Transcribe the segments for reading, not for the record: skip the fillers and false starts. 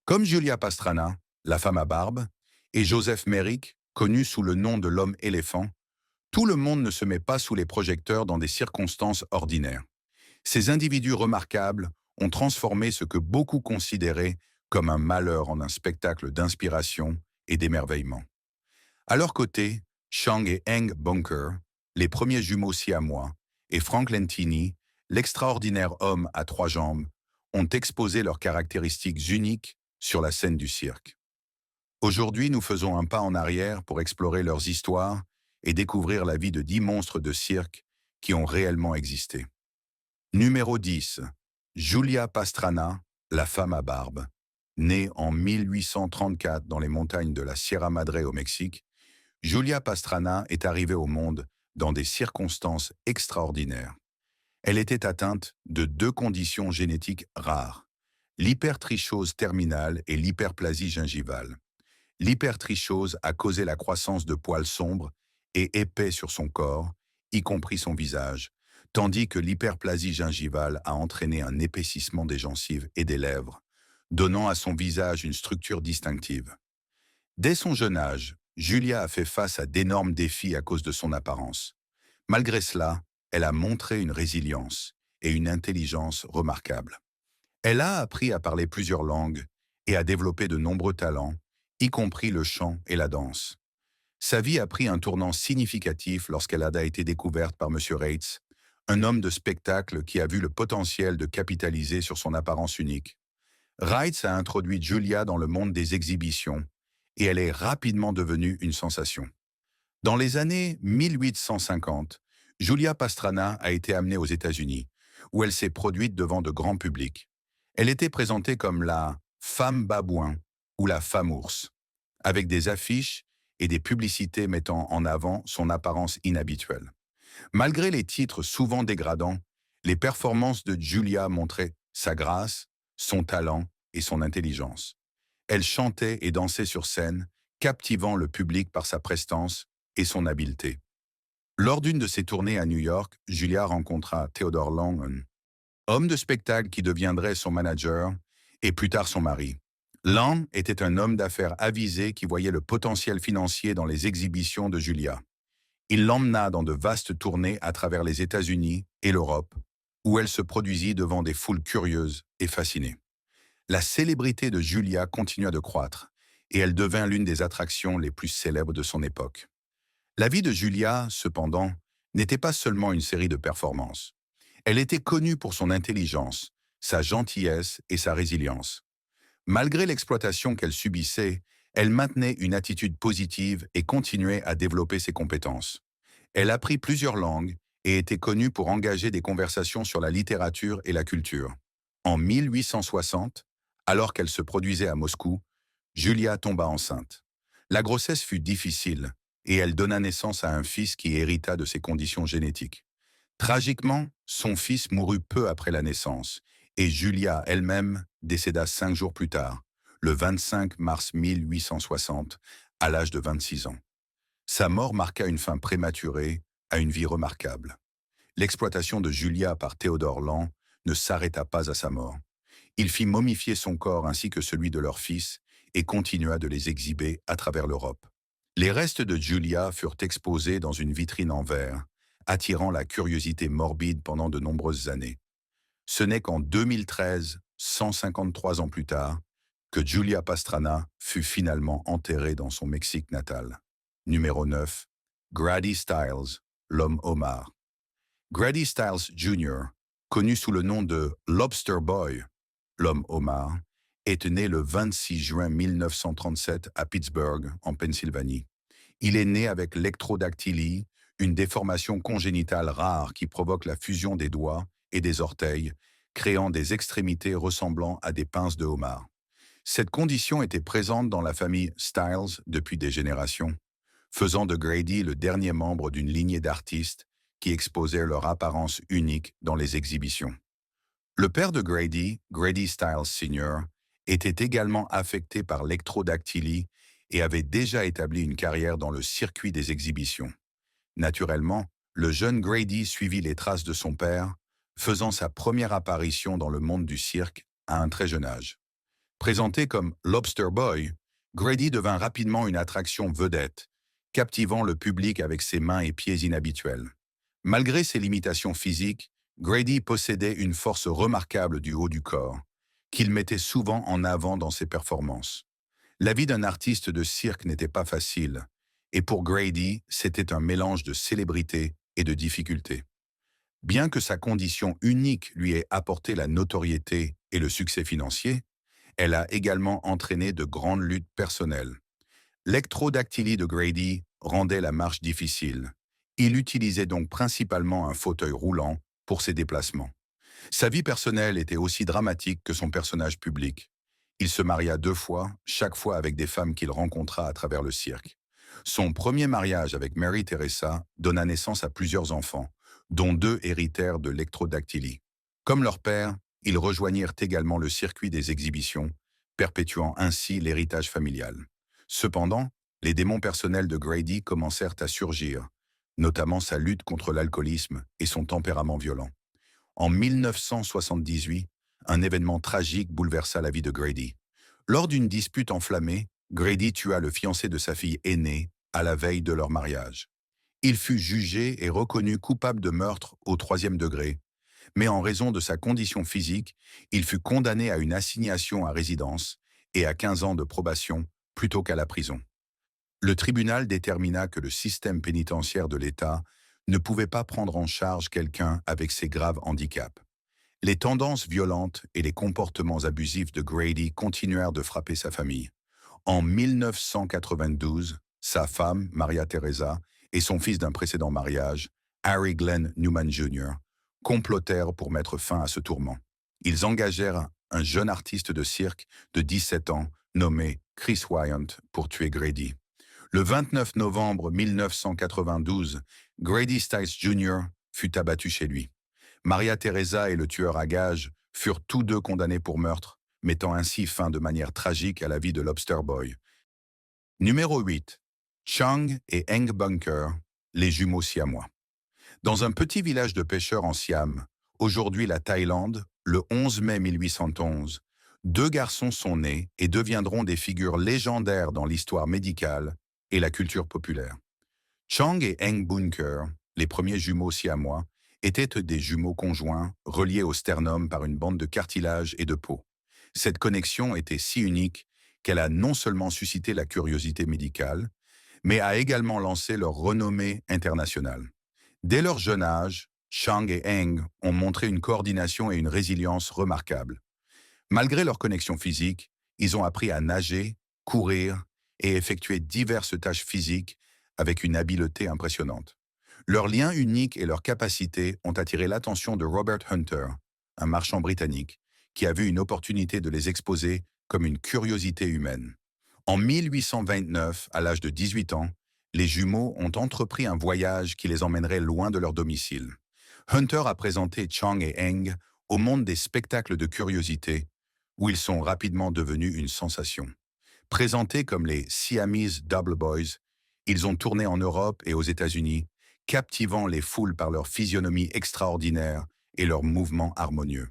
Comme Julia Pastrana, la femme à barbe, et Joseph Merrick, connu sous le nom de l'homme-éléphant, tout le monde ne se met pas sous les projecteurs dans des circonstances ordinaires. Ces individus remarquables ont transformé ce que beaucoup considéraient comme un malheur en un spectacle d'inspiration et d'émerveillement. À leur côté, Chang et Eng Bunker, les premiers jumeaux siamois, et Frank Lentini, l'extraordinaire homme à trois jambes, ont exposé leurs caractéristiques uniques sur la scène du cirque. Aujourd'hui, nous faisons un pas en arrière pour explorer leurs histoires et découvrir la vie de 10 monstres de cirque qui ont réellement existé. Numéro 10. Julia Pastrana, la femme à barbe. Née en 1834 dans les montagnes de la Sierra Madre au Mexique, Julia Pastrana est arrivée au monde dans des circonstances extraordinaires. Elle était atteinte de deux conditions génétiques rares, l'hypertrichose terminale et l'hyperplasie gingivale. L'hypertrichose a causé la croissance de poils sombres et épais sur son corps, y compris son visage, tandis que l'hyperplasie gingivale a entraîné un épaississement des gencives et des lèvres, donnant à son visage une structure distinctive. Dès son jeune âge, Julia a fait face à d'énormes défis à cause de son apparence. Malgré cela, elle a montré une résilience et une intelligence remarquables. Elle a appris à parler plusieurs langues et à développer de nombreux talents, y compris le chant et la danse. Sa vie a pris un tournant significatif lorsqu'elle a été découverte par M. Reitz, un homme de spectacle qui a vu le potentiel de capitaliser sur son apparence unique. Reitz a introduit Julia dans le monde des exhibitions et elle est rapidement devenue une sensation. Dans les années 1850, Julia Pastrana a été amenée aux États-Unis, où elle s'est produite devant de grands publics. Elle était présentée comme la femme babouin ou la femme ours, avec des affiches et des publicités mettant en avant son apparence inhabituelle. Malgré les titres souvent dégradants, les performances de Julia montraient sa grâce, son talent et son intelligence. Elle chantait et dansait sur scène, captivant le public par sa prestance et son habileté. Lors d'une de ses tournées à New York, Julia rencontra Theodore Langen, homme de spectacle qui deviendrait son manager et plus tard son mari. Lang était un homme d'affaires avisé qui voyait le potentiel financier dans les exhibitions de Julia. Il l'emmena dans de vastes tournées à travers les États-Unis et l'Europe, où elle se produisit devant des foules curieuses et fascinées. La célébrité de Julia continua de croître, et elle devint l'une des attractions les plus célèbres de son époque. La vie de Julia, cependant, n'était pas seulement une série de performances. Elle était connue pour son intelligence, sa gentillesse et sa résilience. Malgré l'exploitation qu'elle subissait, elle maintenait une attitude positive et continuait à développer ses compétences. Elle apprit plusieurs langues et était connue pour engager des conversations sur la littérature et la culture. En 1860, alors qu'elle se produisait à Moscou, Julia tomba enceinte. La grossesse fut difficile et elle donna naissance à un fils qui hérita de ses conditions génétiques. Tragiquement, son fils mourut peu après la naissance et Julia elle-même décéda 5 jours plus tard, le 25 mars 1860, à l'âge de 26 ans. Sa mort marqua une fin prématurée à une vie remarquable. L'exploitation de Julia par Théodore Lang ne s'arrêta pas à sa mort. Il fit momifier son corps ainsi que celui de leur fils et continua de les exhiber à travers l'Europe. Les restes de Julia furent exposés dans une vitrine en verre, attirant la curiosité morbide pendant de nombreuses années. Ce n'est qu'en 2013, 153 ans plus tard, que Julia Pastrana fut finalement enterrée dans son Mexique natal. Numéro 9. Grady Stiles, l'homme homard. Grady Stiles Jr., connu sous le nom de Lobster Boy, l'homme homard, est né le 26 juin 1937 à Pittsburgh, en Pennsylvanie. Il est né avec l'ectrodactylie, une déformation congénitale rare qui provoque la fusion des doigts et des orteils, créant des extrémités ressemblant à des pinces de homard. Cette condition était présente dans la famille Stiles depuis des générations, faisant de Grady le dernier membre d'une lignée d'artistes qui exposaient leur apparence unique dans les exhibitions. Le père de Grady, Grady Stiles Sr., était également affecté par l'ectrodactylie et avait déjà établi une carrière dans le circuit des exhibitions. Naturellement, le jeune Grady suivit les traces de son père, faisant sa première apparition dans le monde du cirque à un très jeune âge. Présenté comme Lobster Boy, Grady devint rapidement une attraction vedette, captivant le public avec ses mains et pieds inhabituels. Malgré ses limitations physiques, Grady possédait une force remarquable du haut du corps, qu'il mettait souvent en avant dans ses performances. La vie d'un artiste de cirque n'était pas facile, et pour Grady, c'était un mélange de célébrité et de difficulté. Bien que sa condition unique lui ait apporté la notoriété et le succès financier, elle a également entraîné de grandes luttes personnelles. L'ectrodactylie de Grady rendait la marche difficile. Il utilisait donc principalement un fauteuil roulant pour ses déplacements. Sa vie personnelle était aussi dramatique que son personnage public. Il se maria 2 fois, chaque fois avec des femmes qu'il rencontra à travers le cirque. Son premier mariage avec Mary Teresa donna naissance à plusieurs enfants, dont 2 héritèrent de l'ectrodactylie. Comme leur père, ils rejoignirent également le circuit des exhibitions, perpétuant ainsi l'héritage familial. Cependant, les démons personnels de Grady commencèrent à surgir, notamment sa lutte contre l'alcoolisme et son tempérament violent. En 1978, un événement tragique bouleversa la vie de Grady. Lors d'une dispute enflammée, Grady tua le fiancé de sa fille aînée à la veille de leur mariage. Il fut jugé et reconnu coupable de meurtre au 3e degré, mais en raison de sa condition physique, il fut condamné à une assignation à résidence et à 15 ans de probation plutôt qu'à la prison. Le tribunal détermina que le système pénitentiaire de l'État ne pouvait pas prendre en charge quelqu'un avec ces graves handicaps. Les tendances violentes et les comportements abusifs de Grady continuèrent de frapper sa famille. En 1992, sa femme, Maria Teresa, et son fils d'un précédent mariage, Harry Glenn Newman Jr., complotèrent pour mettre fin à ce tourment. Ils engagèrent un jeune artiste de cirque de 17 ans nommé Chris Wyant pour tuer Grady. Le 29 novembre 1992, Grady Stiles Jr. fut abattu chez lui. Maria Teresa et le tueur à gages furent tous 2 condamnés pour meurtre, mettant ainsi fin de manière tragique à la vie de Lobster Boy. Numéro 8. Chang et Eng Bunker, les jumeaux siamois. Dans un petit village de pêcheurs en Siam, aujourd'hui la Thaïlande, le 11 mai 1811, 2 garçons sont nés et deviendront des figures légendaires dans l'histoire médicale et la culture populaire. Chang et Eng Bunker, les premiers jumeaux siamois, étaient des jumeaux conjoints reliés au sternum par une bande de cartilage et de peau. Cette connexion était si unique qu'elle a non seulement suscité la curiosité médicale, mais a également lancé leur renommée internationale. Dès leur jeune âge, Chang et Eng ont montré une coordination et une résilience remarquables. Malgré leur connexion physique, ils ont appris à nager, courir et effectuer diverses tâches physiques avec une habileté impressionnante. Leurs liens uniques et leurs capacités ont attiré l'attention de Robert Hunter, un marchand britannique, qui a vu une opportunité de les exposer comme une curiosité humaine. En 1829, à l'âge de 18 ans, les jumeaux ont entrepris un voyage qui les emmènerait loin de leur domicile. Hunter a présenté Chang et Eng au monde des spectacles de curiosité, où ils sont rapidement devenus une sensation. Présentés comme les Siamese Double Boys, ils ont tourné en Europe et aux États-Unis, captivant les foules par leur physionomie extraordinaire et leurs mouvements harmonieux.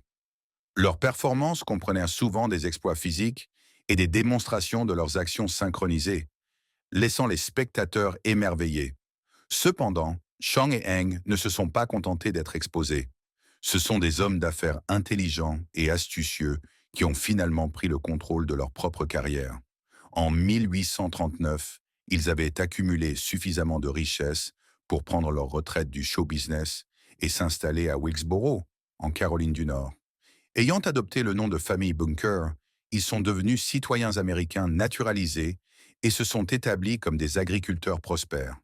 Leurs performances comprenaient souvent des exploits physiques et des démonstrations de leurs actions synchronisées, laissant les spectateurs émerveillés. Cependant, Chang et Eng ne se sont pas contentés d'être exposés. Ce sont des hommes d'affaires intelligents et astucieux qui ont finalement pris le contrôle de leur propre carrière. En 1839, ils avaient accumulé suffisamment de richesses pour prendre leur retraite du show business et s'installer à Wilkesboro, en Caroline du Nord. Ayant adopté le nom de famille Bunker, ils sont devenus citoyens américains naturalisés et se sont établis comme des agriculteurs prospères.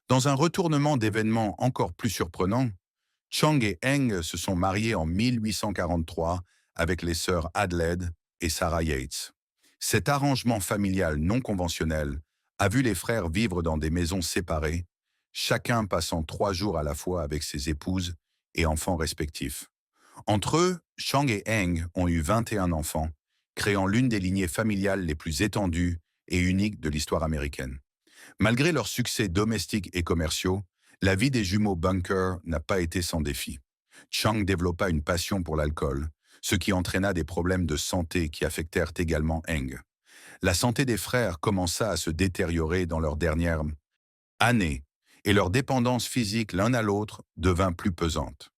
Dans un retournement d'événements encore plus surprenant, Chang et Eng se sont mariés en 1843 avec les sœurs Adelaide et Sarah Yates. Cet arrangement familial non conventionnel a vu les frères vivre dans des maisons séparées, chacun passant 3 jours à la fois avec ses épouses et enfants respectifs. Entre eux, Chang et Eng ont eu 21 enfants, créant l'une des lignées familiales les plus étendues et uniques de l'histoire américaine. Malgré leurs succès domestiques et commerciaux, la vie des jumeaux Bunker n'a pas été sans défi. Chang développa une passion pour l'alcool, ce qui entraîna des problèmes de santé qui affectèrent également Eng. La santé des frères commença à se détériorer dans leurs dernières années, et leur dépendance physique l'un à l'autre devint plus pesante.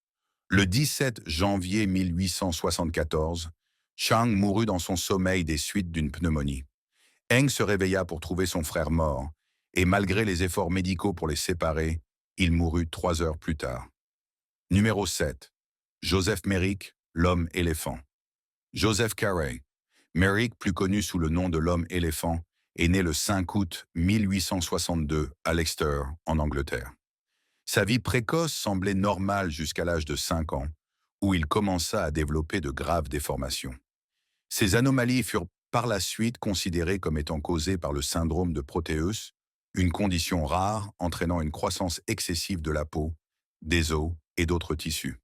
Le 17 janvier 1874, Chang mourut dans son sommeil des suites d'une pneumonie. Eng se réveilla pour trouver son frère mort, et malgré les efforts médicaux pour les séparer, il mourut 3 heures plus tard. Numéro 7. Joseph Merrick, l'homme éléphant. Joseph Carey, Merrick, plus connu sous le nom de l'homme éléphant, est né le 5 août 1862 à Leicester, en Angleterre. Sa vie précoce semblait normale jusqu'à l'âge de 5 ans, où il commença à développer de graves déformations. Ces anomalies furent par la suite considérées comme étant causées par le syndrome de Proteus, une condition rare entraînant une croissance excessive de la peau, des os et d'autres tissus.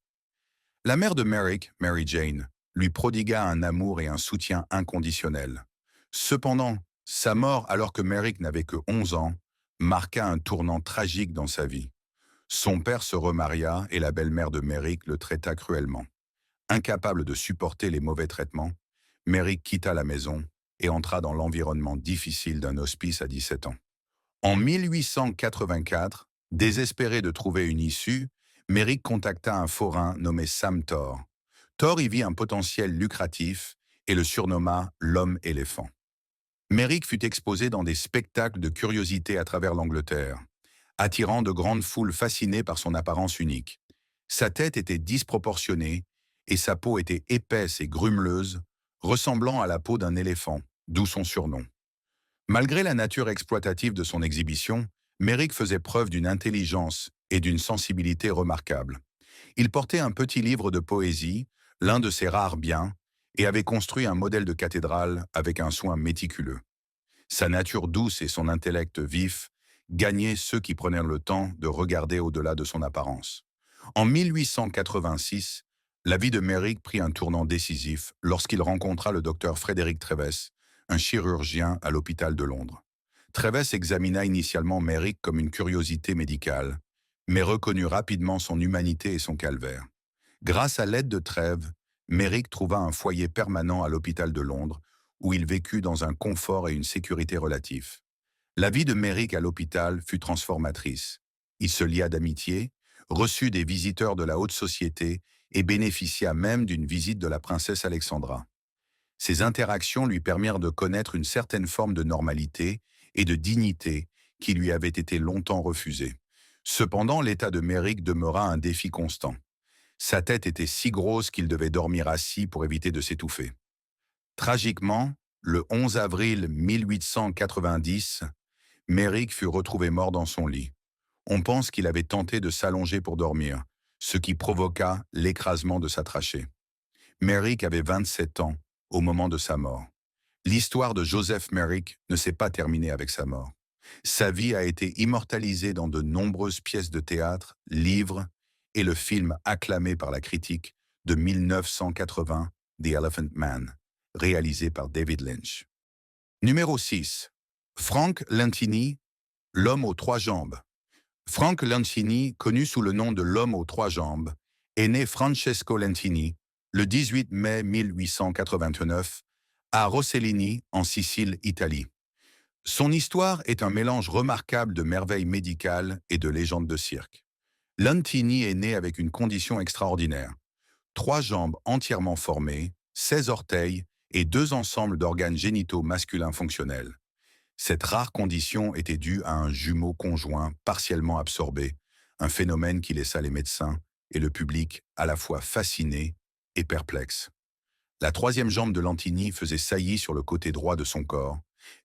La mère de Merrick, Mary Jane, lui prodigua un amour et un soutien inconditionnels. Cependant, sa mort, alors que Merrick n'avait que 11 ans, marqua un tournant tragique dans sa vie. Son père se remaria et la belle-mère de Merrick le traita cruellement. Incapable de supporter les mauvais traitements, Merrick quitta la maison et entra dans l'environnement difficile d'un hospice à 17 ans. En 1884, désespéré de trouver une issue, Merrick contacta un forain nommé Sam Thor. Thor y vit un potentiel lucratif et le surnomma l'homme éléphant. Merrick fut exposé dans des spectacles de curiosité à travers l'Angleterre, attirant de grandes foules fascinées par son apparence unique. Sa tête était disproportionnée et sa peau était épaisse et grumeleuse, ressemblant à la peau d'un éléphant, d'où son surnom. Malgré la nature exploitative de son exhibition, Merrick faisait preuve d'une intelligence et d'une sensibilité remarquables. Il portait un petit livre de poésie, l'un de ses rares biens, et avait construit un modèle de cathédrale avec un soin méticuleux. Sa nature douce et son intellect vif gagnaient ceux qui prenaient le temps de regarder au-delà de son apparence. En 1886, la vie de Merrick prit un tournant décisif lorsqu'il rencontra le docteur Frédéric Treves, un chirurgien à l'hôpital de Londres. Treves examina initialement Merrick comme une curiosité médicale, mais reconnut rapidement son humanité et son calvaire. Grâce à l'aide de Treves, Merrick trouva un foyer permanent à l'hôpital de Londres, où il vécut dans un confort et une sécurité relatifs. La vie de Merrick à l'hôpital fut transformatrice. Il se lia d'amitié, reçut des visiteurs de la haute société et bénéficia même d'une visite de la princesse Alexandra. Ces interactions lui permirent de connaître une certaine forme de normalité et de dignité qui lui avait été longtemps refusée. Cependant, l'état de Merrick demeura un défi constant. Sa tête était si grosse qu'il devait dormir assis pour éviter de s'étouffer. Tragiquement, le 11 avril 1890, Merrick fut retrouvé mort dans son lit. On pense qu'il avait tenté de s'allonger pour dormir, ce qui provoqua l'écrasement de sa trachée. Merrick avait 27 ans au moment de sa mort. L'histoire de Joseph Merrick ne s'est pas terminée avec sa mort. Sa vie a été immortalisée dans de nombreuses pièces de théâtre, livres et le film acclamé par la critique de 1980, The Elephant Man, réalisé par David Lynch. Numéro 6. Frank Lentini, l'homme aux 3 jambes. Frank Lentini, connu sous le nom de l'homme aux 3 jambes, est né Francesco Lentini le 18 mai 1889 à Rossellini, en Sicile, Italie. Son histoire est un mélange remarquable de merveilles médicales et de légendes de cirque. Lentini est né avec une condition extraordinaire. 3 jambes entièrement formées, 16 orteils et 2 ensembles d'organes génitaux masculins fonctionnels. Cette rare condition était due à un jumeau conjoint partiellement absorbé, un phénomène qui laissa les médecins et le public à la fois fascinés et perplexes. La 3e jambe de Lentini faisait saillie sur le côté droit de son corps,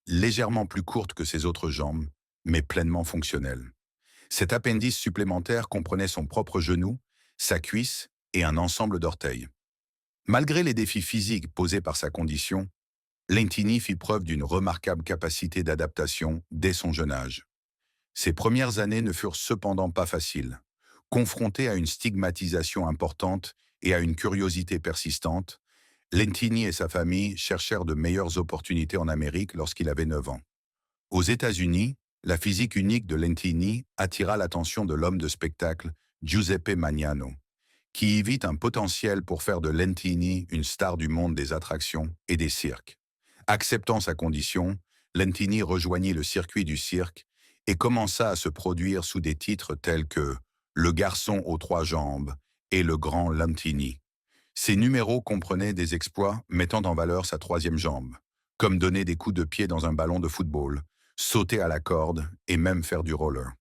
légèrement plus courte que ses autres jambes, mais pleinement fonctionnelle. Cet appendice supplémentaire comprenait son propre genou, sa cuisse et un ensemble d'orteils. Malgré les défis physiques posés par sa condition, Lentini fit preuve d'une remarquable capacité d'adaptation dès son jeune âge. Ses premières années ne furent cependant pas faciles. Confronté à une stigmatisation importante et à une curiosité persistante, Lentini et sa famille cherchèrent de meilleures opportunités en Amérique lorsqu'il avait 9 ans. Aux États-Unis, la physique unique de Lentini attira l'attention de l'homme de spectacle Giuseppe Magnano, qui y vit un potentiel pour faire de Lentini une star du monde des attractions et des cirques. Acceptant sa condition, Lentini rejoignit le circuit du cirque et commença à se produire sous des titres tels que Le garçon aux trois jambes et Le grand Lentini. Ces numéros comprenaient des exploits mettant en valeur sa troisième jambe, comme donner des coups de pied dans un ballon de football, sauter à la corde et même faire du roller.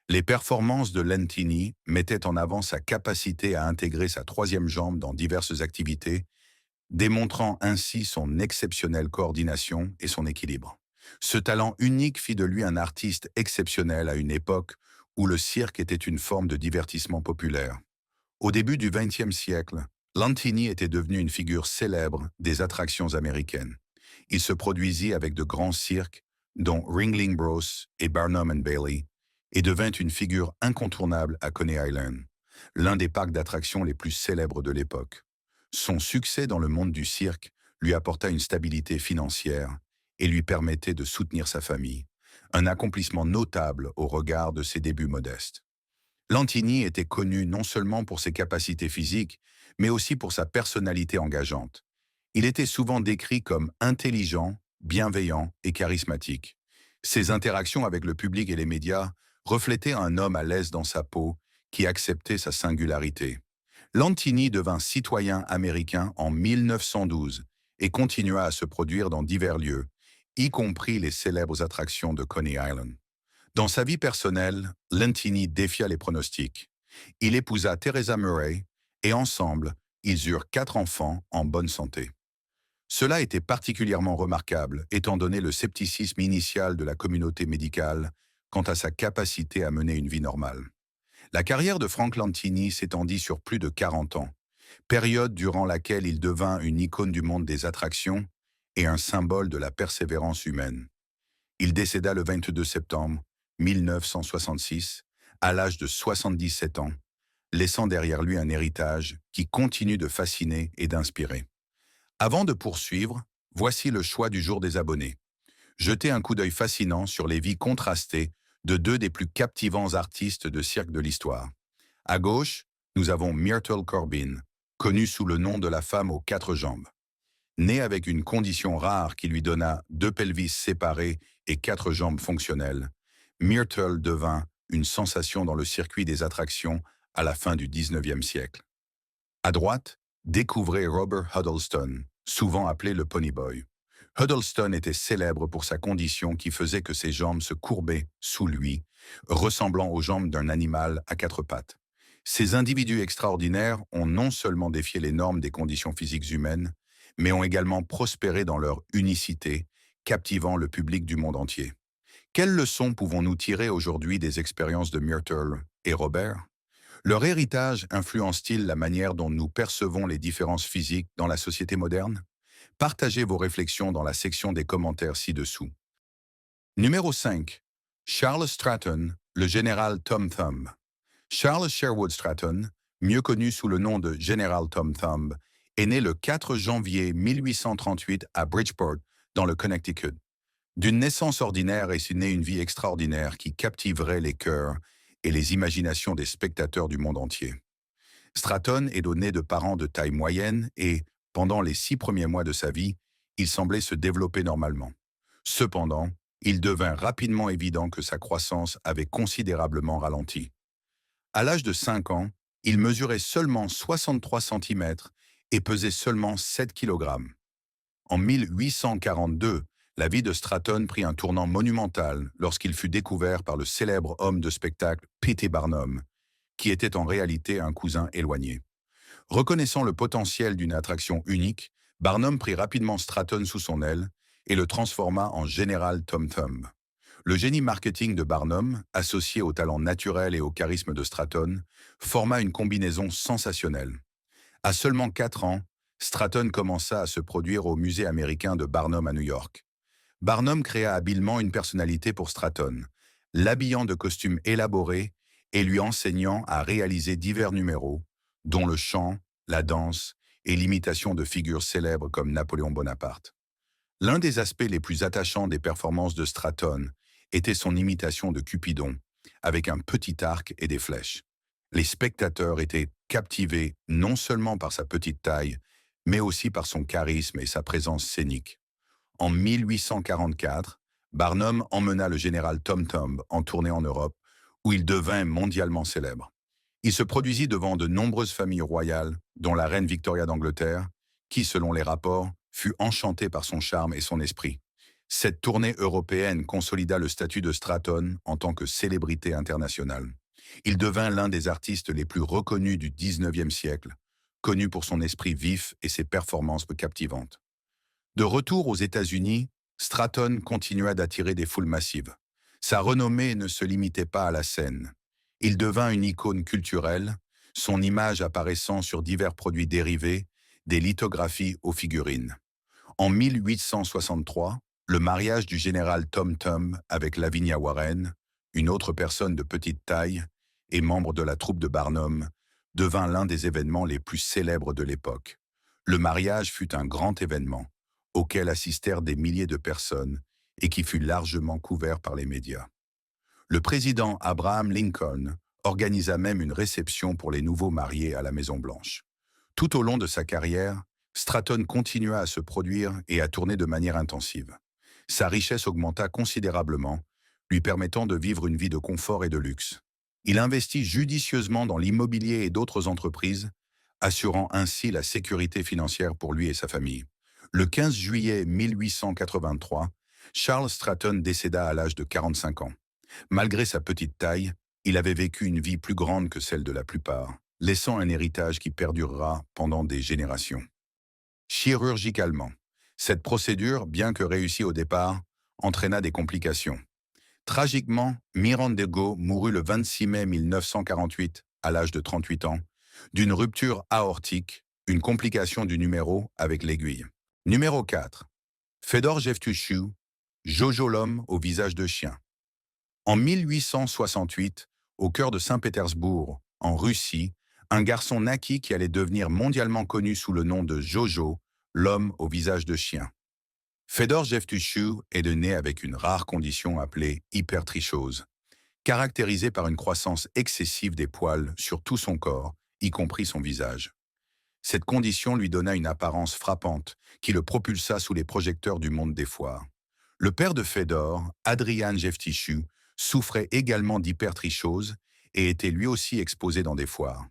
Les performances de Lentini mettaient en avant sa capacité à intégrer sa troisième jambe dans diverses activités, démontrant ainsi son exceptionnelle coordination et son équilibre. Ce talent unique fit de lui un artiste exceptionnel à une époque où le cirque était une forme de divertissement populaire. Au début du XXe siècle, Lentini était devenu une figure célèbre des attractions américaines. Il se produisit avec de grands cirques, dont Ringling Bros et Barnum and Bailey, et devint une figure incontournable à Coney Island, l'un des parcs d'attractions les plus célèbres de l'époque. Son succès dans le monde du cirque lui apporta une stabilité financière et lui permettait de soutenir sa famille, un accomplissement notable au regard de ses débuts modestes. Lentini était connu non seulement pour ses capacités physiques, mais aussi pour sa personnalité engageante. Il était souvent décrit comme intelligent, bienveillant et charismatique. Ses interactions avec le public et les médias reflétaient un homme à l'aise dans sa peau qui acceptait sa singularité. Lentini devint citoyen américain en 1912 et continua à se produire dans divers lieux, y compris les célèbres attractions de Coney Island. Dans sa vie personnelle, Lentini défia les pronostics. Il épousa Teresa Murray et ensemble, ils eurent 4 enfants en bonne santé. Cela était particulièrement remarquable étant donné le scepticisme initial de la communauté médicale quant à sa capacité à mener une vie normale. La carrière de Frank Lentini s'étendit sur plus de 40 ans, période durant laquelle il devint une icône du monde des attractions et un symbole de la persévérance humaine. Il décéda le 22 septembre 1966, à l'âge de 77 ans, laissant derrière lui un héritage qui continue de fasciner et d'inspirer. Avant de poursuivre, voici le choix du jour des abonnés. Jetez un coup d'œil fascinant sur les vies contrastées de 2 des plus captivants artistes de cirque de l'histoire. À gauche, nous avons Myrtle Corbin, connue sous le nom de la femme aux 4 jambes. Née avec une condition rare qui lui donna 2 pelvis séparés et 4 jambes fonctionnelles, Myrtle devint une sensation dans le circuit des attractions à la fin du 19e siècle. À droite, découvrez Robert Huddleston, souvent appelé le Pony Boy. Huddleston était célèbre pour sa condition qui faisait que ses jambes se courbaient sous lui, ressemblant aux jambes d'un animal à 4 pattes. Ces individus extraordinaires ont non seulement défié les normes des conditions physiques humaines, mais ont également prospéré dans leur unicité, captivant le public du monde entier. Quelles leçons pouvons-nous tirer aujourd'hui des expériences de Myrtle et Robert? Leur héritage influence-t-il la manière dont nous percevons les différences physiques dans la société moderne? Partagez vos réflexions dans la section des commentaires ci-dessous. Numéro 5. Charles Stratton, le général Tom Thumb. Charles Sherwood Stratton, mieux connu sous le nom de Général Tom Thumb, est né le 4 janvier 1838 à Bridgeport, dans le Connecticut. D'une naissance ordinaire est née une vie extraordinaire qui captiverait les cœurs et les imaginations des spectateurs du monde entier. Stratton est né de parents de taille moyenne et, pendant les 6 premiers mois de sa vie, il semblait se développer normalement. Cependant, il devint rapidement évident que sa croissance avait considérablement ralenti. À l'âge de 5 ans, il mesurait seulement 63 cm et pesait seulement 7 kg. En 1842, la vie de Stratton prit un tournant monumental lorsqu'il fut découvert par le célèbre homme de spectacle P.T. Barnum, qui était en réalité un cousin éloigné. Reconnaissant le potentiel d'une attraction unique, Barnum prit rapidement Stratton sous son aile et le transforma en Général Tom Thumb. Le génie marketing de Barnum, associé au talent naturel et au charisme de Stratton, forma une combinaison sensationnelle. À seulement 4 ans, Stratton commença à se produire au musée américain de Barnum à New York. Barnum créa habilement une personnalité pour Stratton, l'habillant de costumes élaborés et lui enseignant à réaliser divers numéros, dont le chant, la danse et l'imitation de figures célèbres comme Napoléon Bonaparte. L'un des aspects les plus attachants des performances de Stratton était son imitation de Cupidon, avec un petit arc et des flèches. Les spectateurs étaient captivé non seulement par sa petite taille, mais aussi par son charisme et sa présence scénique. En 1844, Barnum emmena le général Tom Thumb en tournée en Europe, où il devint mondialement célèbre. Il se produisit devant de nombreuses familles royales, dont la reine Victoria d'Angleterre, qui, selon les rapports, fut enchantée par son charme et son esprit. Cette tournée européenne consolida le statut de Stratton en tant que célébrité internationale. Il devint l'un des artistes les plus reconnus du XIXe siècle, connu pour son esprit vif et ses performances captivantes. De retour aux États-Unis, Stratton continua d'attirer des foules massives. Sa renommée ne se limitait pas à la scène. Il devint une icône culturelle, son image apparaissant sur divers produits dérivés, des lithographies aux figurines. En 1863, le mariage du général Tom Thumb avec Lavinia Warren, une autre personne de petite taille et membre de la troupe de Barnum, devint l'un des événements les plus célèbres de l'époque. Le mariage fut un grand événement, auquel assistèrent des milliers de personnes et qui fut largement couvert par les médias. Le président Abraham Lincoln organisa même une réception pour les nouveaux mariés à la Maison-Blanche. Tout au long de sa carrière, Stratton continua à se produire et à tourner de manière intensive. Sa richesse augmenta considérablement, lui permettant de vivre une vie de confort et de luxe. Il investit judicieusement dans l'immobilier et d'autres entreprises, assurant ainsi la sécurité financière pour lui et sa famille. Le 15 juillet 1883, Charles Stratton décéda à l'âge de 45 ans. Malgré sa petite taille, il avait vécu une vie plus grande que celle de la plupart, laissant un héritage qui perdurera pendant des générations. Chirurgicalement, cette procédure, bien que réussie au départ, entraîna des complications. Tragiquement, Mirandego mourut le 26 mai 1948, à l'âge de 38 ans, d'une rupture aortique, une complication du numéro avec l'aiguille. Numéro 4. Fedor Jevtushchev, Jojo l'homme au visage de chien. En 1868, au cœur de Saint-Pétersbourg, en Russie, un garçon naquit qui allait devenir mondialement connu sous le nom de Jojo, l'homme au visage de chien. Fedor Jevtushchev est né avec une rare condition appelée hypertrichose, caractérisée par une croissance excessive des poils sur tout son corps, y compris son visage. Cette condition lui donna une apparence frappante qui le propulsa sous les projecteurs du monde des foires. Le père de Fedor, Adrian Jevtushchev, souffrait également d'hypertrichose et était lui aussi exposé dans des foires.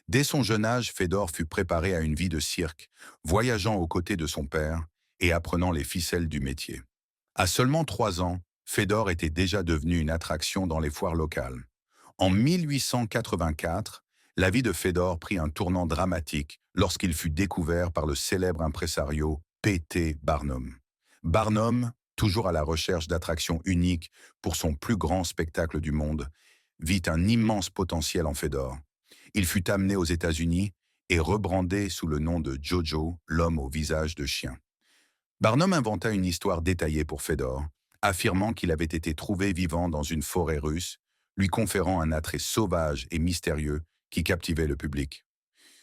Dès son jeune âge, Fedor fut préparé à une vie de cirque, voyageant aux côtés de son père et apprenant les ficelles du métier. À seulement 3 ans, Fedor était déjà devenu une attraction dans les foires locales. En 1884, la vie de Fedor prit un tournant dramatique lorsqu'il fut découvert par le célèbre impresario P.T. Barnum. Barnum, toujours à la recherche d'attractions uniques pour son plus grand spectacle du monde, vit un immense potentiel en Fedor. Il fut amené aux États-Unis et rebrandé sous le nom de Jojo, l'homme au visage de chien. Barnum inventa une histoire détaillée pour Fedor, affirmant qu'il avait été trouvé vivant dans une forêt russe, lui conférant un attrait sauvage et mystérieux qui captivait le public.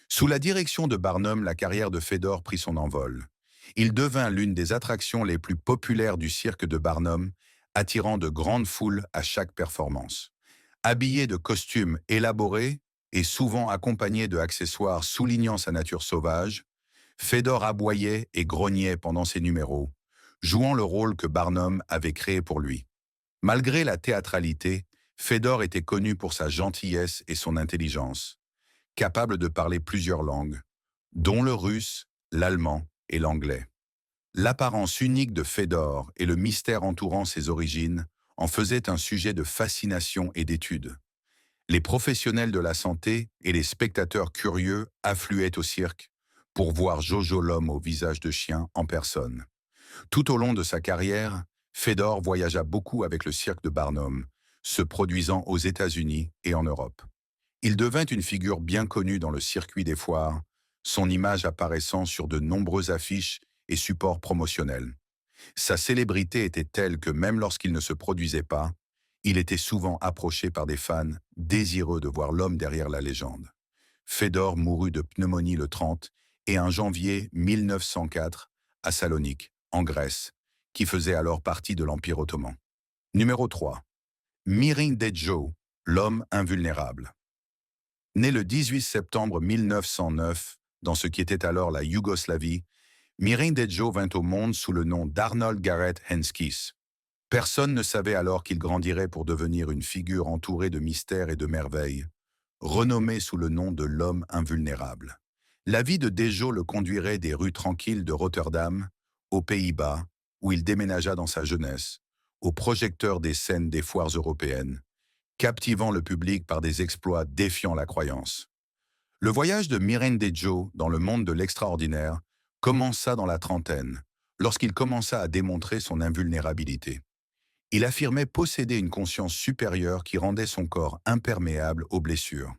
Sous la direction de Barnum, la carrière de Fedor prit son envol. Il devint l'une des attractions les plus populaires du cirque de Barnum, attirant de grandes foules à chaque performance. Habillé de costumes élaborés et souvent accompagné d'accessoires soulignant sa nature sauvage, Fedor aboyait et grognait pendant ses numéros, jouant le rôle que Barnum avait créé pour lui. Malgré la théâtralité, Fedor était connu pour sa gentillesse et son intelligence, capable de parler plusieurs langues, dont le russe, l'allemand et l'anglais. L'apparence unique de Fedor et le mystère entourant ses origines en faisaient un sujet de fascination et d'étude. Les professionnels de la santé et les spectateurs curieux affluaient au cirque pour voir Jojo l'homme au visage de chien en personne. Tout au long de sa carrière, Fedor voyagea beaucoup avec le cirque de Barnum, se produisant aux États-Unis et en Europe. Il devint une figure bien connue dans le circuit des foires, son image apparaissant sur de nombreuses affiches et supports promotionnels. Sa célébrité était telle que même lorsqu'il ne se produisait pas, il était souvent approché par des fans désireux de voir l'homme derrière la légende. Fedor mourut de pneumonie le 30 et un janvier 1904 à Salonique, en Grèce, qui faisait alors partie de l'Empire ottoman. Numéro 3. Miring Dejo, l'homme invulnérable. Né le 18 septembre 1909 dans ce qui était alors la Yougoslavie, Mirin Dejo vint au monde sous le nom d'Arnold Garrett Henskis. Personne ne savait alors qu'il grandirait pour devenir une figure entourée de mystères et de merveilles, renommé sous le nom de l'homme invulnérable. La vie de Dejo le conduirait des rues tranquilles de Rotterdam, aux Pays-Bas, où il déménagea dans sa jeunesse, au projecteur des scènes des foires européennes, captivant le public par des exploits défiant la croyance. Le voyage de Mirin Dejo dans le monde de l'extraordinaire commença dans la trentaine, lorsqu'il commença à démontrer son invulnérabilité. Il affirmait posséder une conscience supérieure qui rendait son corps imperméable aux blessures.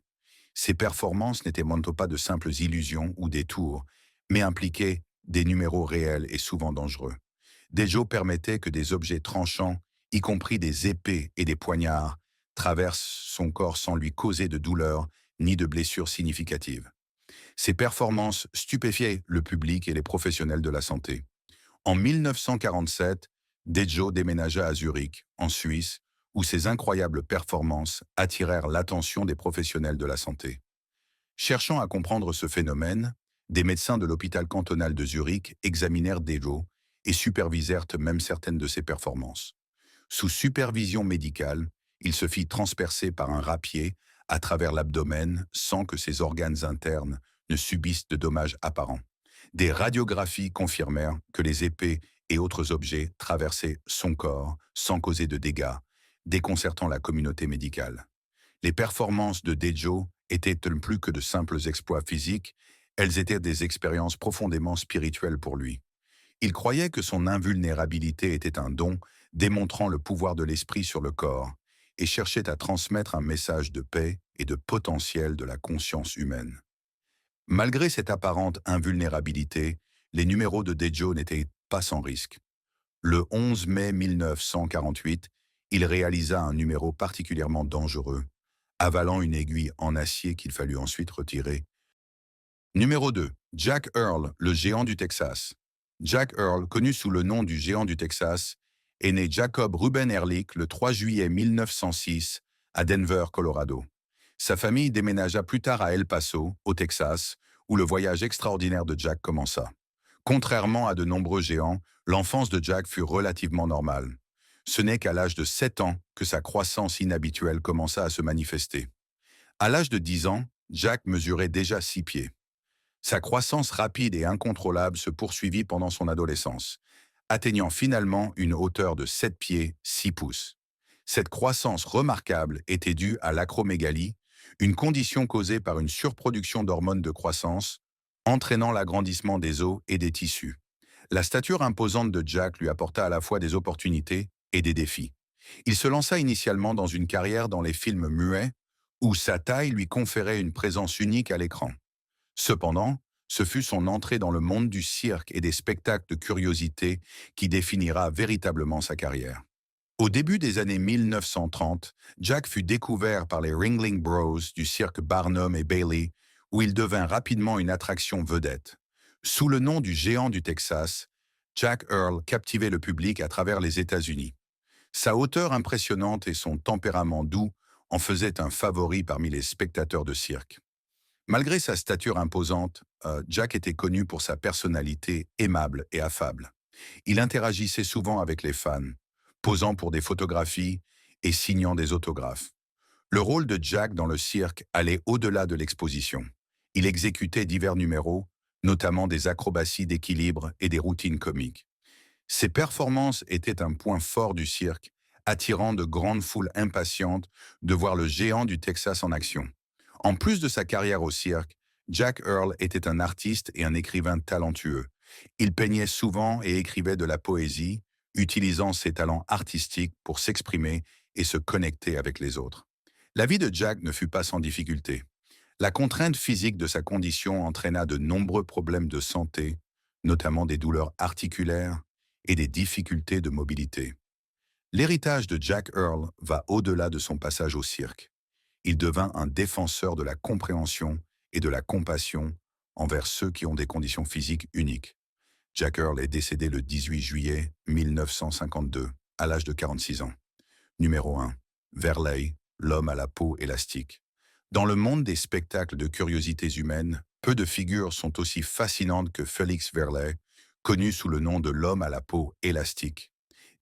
Ses performances n'étaient même pas de simples illusions ou des tours, mais impliquaient des numéros réels et souvent dangereux. Dejo permettait que des objets tranchants, y compris des épées et des poignards, traversent son corps sans lui causer de douleur ni de blessures significatives. Ses performances stupéfiaient le public et les professionnels de la santé. En 1947, Dejo déménagea à Zurich, en Suisse, où ses incroyables performances attirèrent l'attention des professionnels de la santé. Cherchant à comprendre ce phénomène, des médecins de l'hôpital cantonal de Zurich examinèrent Dejo et supervisèrent même certaines de ses performances. Sous supervision médicale, il se fit transpercer par un rapier à travers l'abdomen sans que ses organes internes ne subissent de dommages apparents. Des radiographies confirmèrent que les épées et autres objets traversaient son corps sans causer de dégâts, déconcertant la communauté médicale. Les performances de Dejo étaient plus que de simples exploits physiques, elles étaient des expériences profondément spirituelles pour lui. Il croyait que son invulnérabilité était un don, démontrant le pouvoir de l'esprit sur le corps, et cherchait à transmettre un message de paix et de potentiel de la conscience humaine. Malgré cette apparente invulnérabilité, les numéros de Dejo n'étaient pas sans risque. Le 11 mai 1948, il réalisa un numéro particulièrement dangereux, avalant une aiguille en acier qu'il fallut ensuite retirer. Numéro 2. Jack Earl, le géant du Texas. Jack Earl, connu sous le nom du géant du Texas, est né Jacob Ruben Ehrlich le 3 juillet 1906 à Denver, Colorado. Sa famille déménagea plus tard à El Paso, au Texas, où le voyage extraordinaire de Jack commença. Contrairement à de nombreux géants, l'enfance de Jack fut relativement normale. Ce n'est qu'à l'âge de 7 ans que sa croissance inhabituelle commença à se manifester. À l'âge de 10 ans, Jack mesurait déjà 6 pieds. Sa croissance rapide et incontrôlable se poursuivit pendant son adolescence, atteignant finalement une hauteur de 7 pieds, 6 pouces. Cette croissance remarquable était due à l'acromégalie, une condition causée par une surproduction d'hormones de croissance, entraînant l'agrandissement des os et des tissus. La stature imposante de Jack lui apporta à la fois des opportunités et des défis. Il se lança initialement dans une carrière dans les films muets, où sa taille lui conférait une présence unique à l'écran. Cependant, ce fut son entrée dans le monde du cirque et des spectacles de curiosité qui définira véritablement sa carrière. Au début des années 1930, Jack fut découvert par les Ringling Bros du cirque Barnum et Bailey, où il devint rapidement une attraction vedette. Sous le nom du géant du Texas, Jack Earl captivait le public à travers les États-Unis. Sa hauteur impressionnante et son tempérament doux en faisaient un favori parmi les spectateurs de cirque. Malgré sa stature imposante, Jack était connu pour sa personnalité aimable et affable. Il interagissait souvent avec les fans, posant pour des photographies et signant des autographes. Le rôle de Jack dans le cirque allait au-delà de l'exposition. Il exécutait divers numéros, notamment des acrobaties d'équilibre et des routines comiques. Ses performances étaient un point fort du cirque, attirant de grandes foules impatientes de voir le géant du Texas en action. En plus de sa carrière au cirque, Jack Earl était un artiste et un écrivain talentueux. Il peignait souvent et écrivait de la poésie, utilisant ses talents artistiques pour s'exprimer et se connecter avec les autres. La vie de Jack ne fut pas sans difficulté. La contrainte physique de sa condition entraîna de nombreux problèmes de santé, notamment des douleurs articulaires et des difficultés de mobilité. L'héritage de Jack Earl va au-delà de son passage au cirque. Il devint un défenseur de la compréhension et de la compassion envers ceux qui ont des conditions physiques uniques. Jack Earl est décédé le 18 juillet 1952, à l'âge de 46 ans. Numéro 1. Verley, l'homme à la peau élastique. Dans le monde des spectacles de curiosités humaines, peu de figures sont aussi fascinantes que Félix Verlet, connu sous le nom de l'homme à la peau élastique.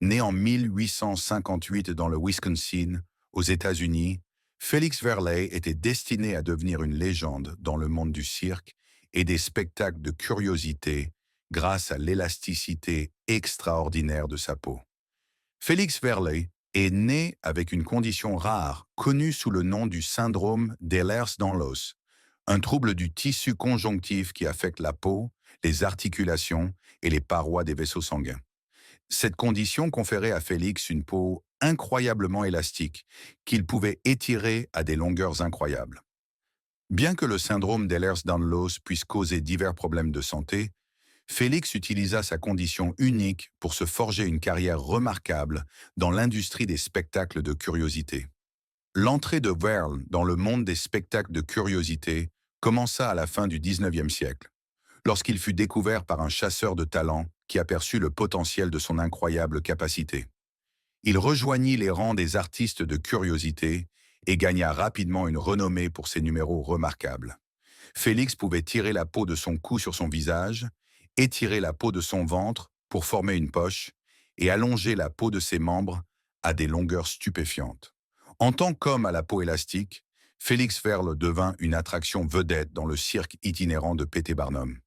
Né en 1858 dans le Wisconsin, aux États-Unis, Félix Verlet était destiné à devenir une légende dans le monde du cirque et des spectacles de curiosité grâce à l'élasticité extraordinaire de sa peau. Félix Verlet est né avec une condition rare, connue sous le nom du syndrome d'Ehlers-Danlos, un trouble du tissu conjonctif qui affecte la peau, les articulations et les parois des vaisseaux sanguins. Cette condition conférait à Félix une peau incroyablement élastique, qu'il pouvait étirer à des longueurs incroyables. Bien que le syndrome d'Ehlers-Danlos puisse causer divers problèmes de santé, Félix utilisa sa condition unique pour se forger une carrière remarquable dans l'industrie des spectacles de curiosité. L'entrée de Verle dans le monde des spectacles de curiosité commença à la fin du 19e siècle, lorsqu'il fut découvert par un chasseur de talent qui aperçut le potentiel de son incroyable capacité. Il rejoignit les rangs des artistes de curiosité et gagna rapidement une renommée pour ses numéros remarquables. Félix pouvait tirer la peau de son cou sur son visage, étirer la peau de son ventre pour former une poche et allonger la peau de ses membres à des longueurs stupéfiantes. En tant qu'homme à la peau élastique, Félix Verle devint une attraction vedette dans le cirque itinérant de P.T. Barnum.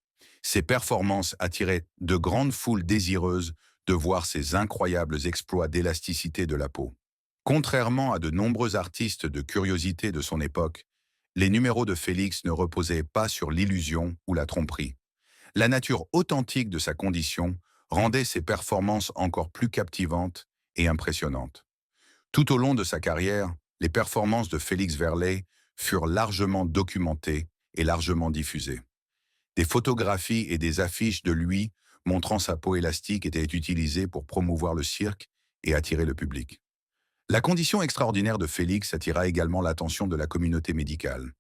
Ses performances attiraient de grandes foules désireuses de voir ses incroyables exploits d'élasticité de la peau. Contrairement à de nombreux artistes de curiosité de son époque, les numéros de Félix ne reposaient pas sur l'illusion ou la tromperie. La nature authentique de sa condition rendait ses performances encore plus captivantes et impressionnantes. Tout au long de sa carrière, les performances de Félix Verlet furent largement documentées et largement diffusées. Des photographies et des affiches de lui montrant sa peau élastique étaient utilisées pour promouvoir le cirque et attirer le public. La condition extraordinaire de Félix attira également l'attention de la communauté médicale.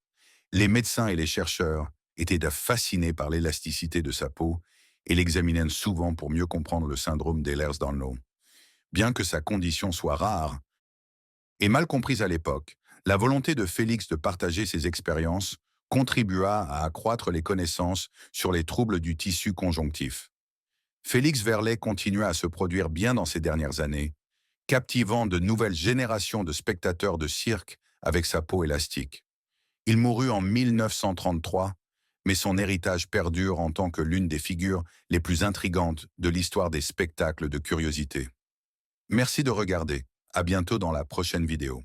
Les médecins et les chercheurs étaient fascinés par l'élasticité de sa peau et l'examinaient souvent pour mieux comprendre le syndrome d'Ehlers-Danlos. Bien que sa condition soit rare et mal comprise à l'époque, la volonté de Félix de partager ses expériences contribua à accroître les connaissances sur les troubles du tissu conjonctif. Félix Verlet continua à se produire bien dans ces dernières années, captivant de nouvelles générations de spectateurs de cirque avec sa peau élastique. Il mourut en 1933, mais son héritage perdure en tant que l'une des figures les plus intrigantes de l'histoire des spectacles de curiosité. Merci de regarder. À bientôt dans la prochaine vidéo.